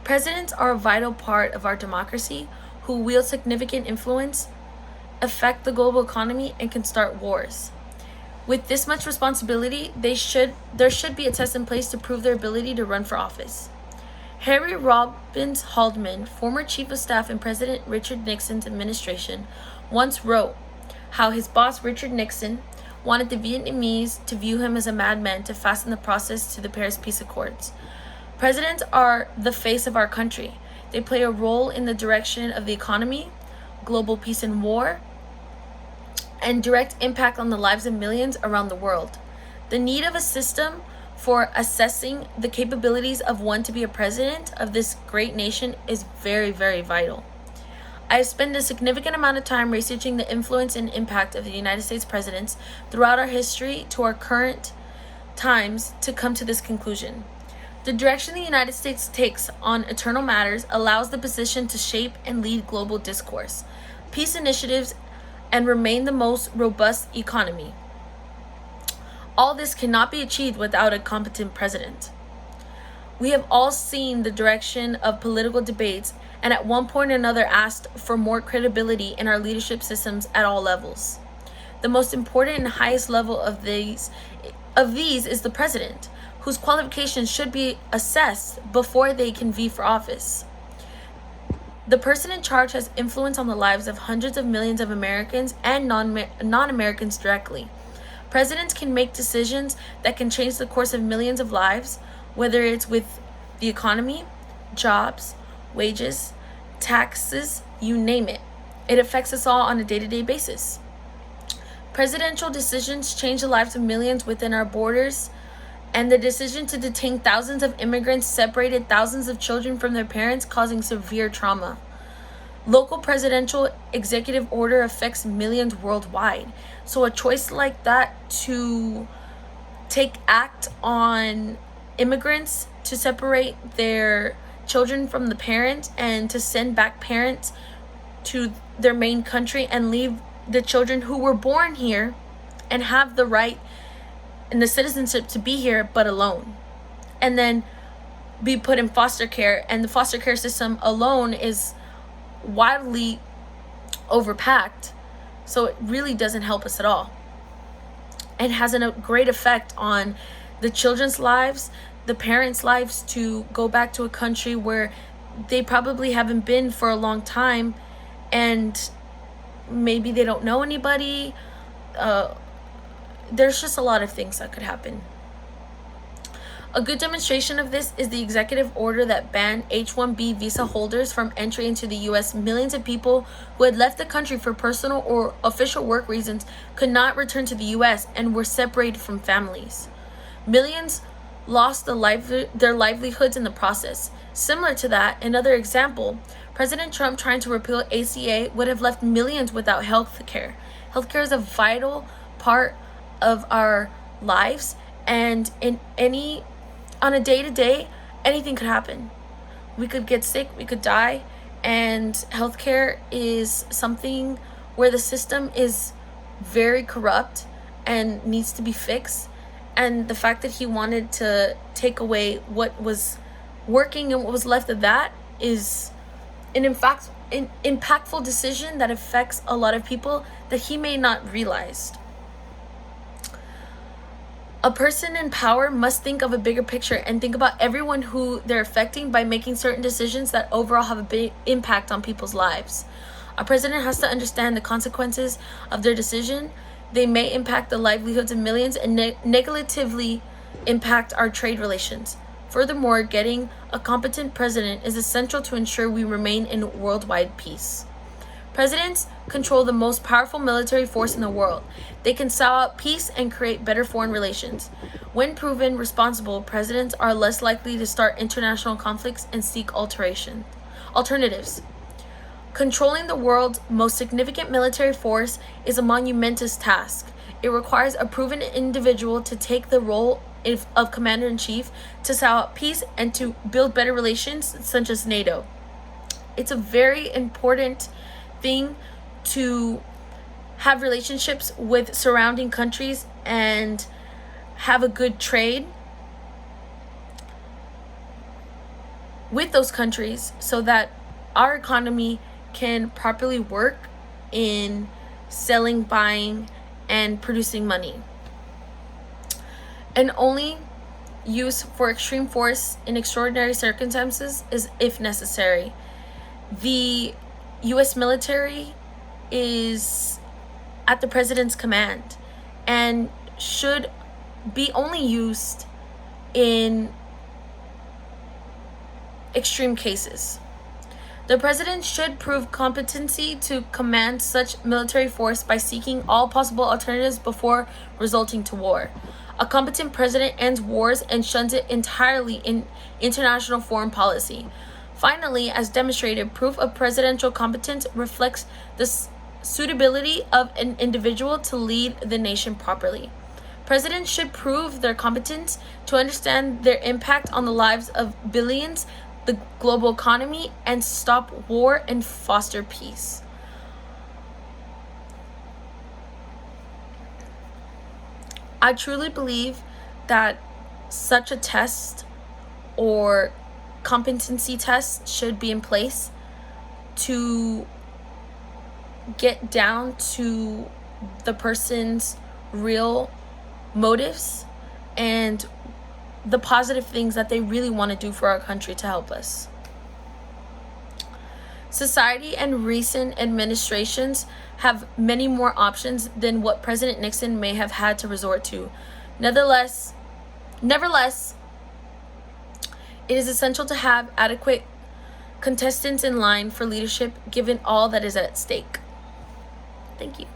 Presidents are a vital part of our democracy who wield significant influence, affect the global economy, and can start wars. With this much responsibility, there should be a test in place to prove their ability to run for office. Harry Robbins Haldeman, former chief of staff in President Richard Nixon's administration, once wrote how his boss, Richard Nixon, wanted the Vietnamese to view him as a madman to fasten the process to the Paris Peace Accords. Presidents are the face of our country. They play a role in the direction of the economy, global peace and war, and direct impact on the lives of millions around the world. The need of a system for assessing the capabilities of one to be a president of this great nation is very, very vital. I have spent a significant amount of time researching the influence and impact of the United States presidents throughout our history to our current times to come to this conclusion. The direction the United States takes on eternal matters allows the position to shape and lead global discourse, peace initiatives, and remain the most robust economy. All this cannot be achieved without a competent president. We have all seen the direction of political debates and at one point or another asked for more credibility in our leadership systems at all levels. The most important and highest level of these is the president, whose qualifications should be assessed before they can vie for office. The person in charge has influence on the lives of hundreds of millions of Americans and non-Americans directly. Presidents can make decisions that can change the course of millions of lives, whether it's with the economy, jobs, wages, taxes, you name it. It affects us all on a day-to-day basis. Presidential decisions change the lives of millions within our borders, and the decision to detain thousands of immigrants separated thousands of children from their parents, causing severe trauma. Local presidential executive order affects millions worldwide. So a choice like that to take act on immigrants, to separate their children from the parents, and to send back parents to their main country and leave the children who were born here and have the right and the citizenship to be here but alone, and then be put in foster care, and the foster care system alone is wildly overpacked, so it really doesn't help us at all. It has a great effect on the children's lives, the parents' lives, to go back to a country where they probably haven't been for a long time, and maybe they don't know anybody. There's just a lot of things that could happen. A good demonstration of this is the executive order that banned H-1B visa holders from entry into the U.S. Millions of people who had left the country for personal or official work reasons could not return to the U.S. and were separated from families. Millions lost their livelihoods in the process. Similar to that, another example, President Trump trying to repeal ACA would have left millions without health care. Health care is a vital part of our lives, and on a day-to-day, anything could happen. We could get sick, we could die, and healthcare is something where the system is very corrupt and needs to be fixed. And the fact that he wanted to take away what was working and what was left of that is an impactful decision that affects a lot of people that he may not realize. A person in power must think of a bigger picture and think about everyone who they're affecting by making certain decisions that overall have a big impact on people's lives. A president has to understand the consequences of their decision. They may impact the livelihoods of millions and negatively impact our trade relations. Furthermore, getting a competent president is essential to ensure we remain in worldwide peace. Presidents control the most powerful military force in the world. They can sow out peace and create better foreign relations. When proven responsible, presidents are less likely to start international conflicts and seek alternatives. Controlling the world's most significant military force is a monumentous task. It requires a proven individual to take the role of commander-in-chief, to sow out peace, and to build better relations, such as NATO. It's a very important thing to have relationships with surrounding countries and have a good trade. with those countries so that our economy can properly work in selling, buying, and producing money. And only use for extreme force in extraordinary circumstances is if necessary. The U.S. military is at the president's command and should be only used in extreme cases. The president should prove competency to command such military force by seeking all possible alternatives before resorting to war. A competent president ends wars and shuns it entirely in international foreign policy. Finally, as demonstrated, proof of presidential competence reflects the suitability of an individual to lead the nation properly. Presidents should prove their competence to understand their impact on the lives of billions, the global economy, and stop war and foster peace. I truly believe that such a test or competency test should be in place to get down to the person's real motives and the positive things that they really want to do for our country to help us. Society and recent administrations have many more options than what President Nixon may have had to resort to. Nevertheless, it is essential to have adequate contestants in line for leadership given all that is at stake. Thank you.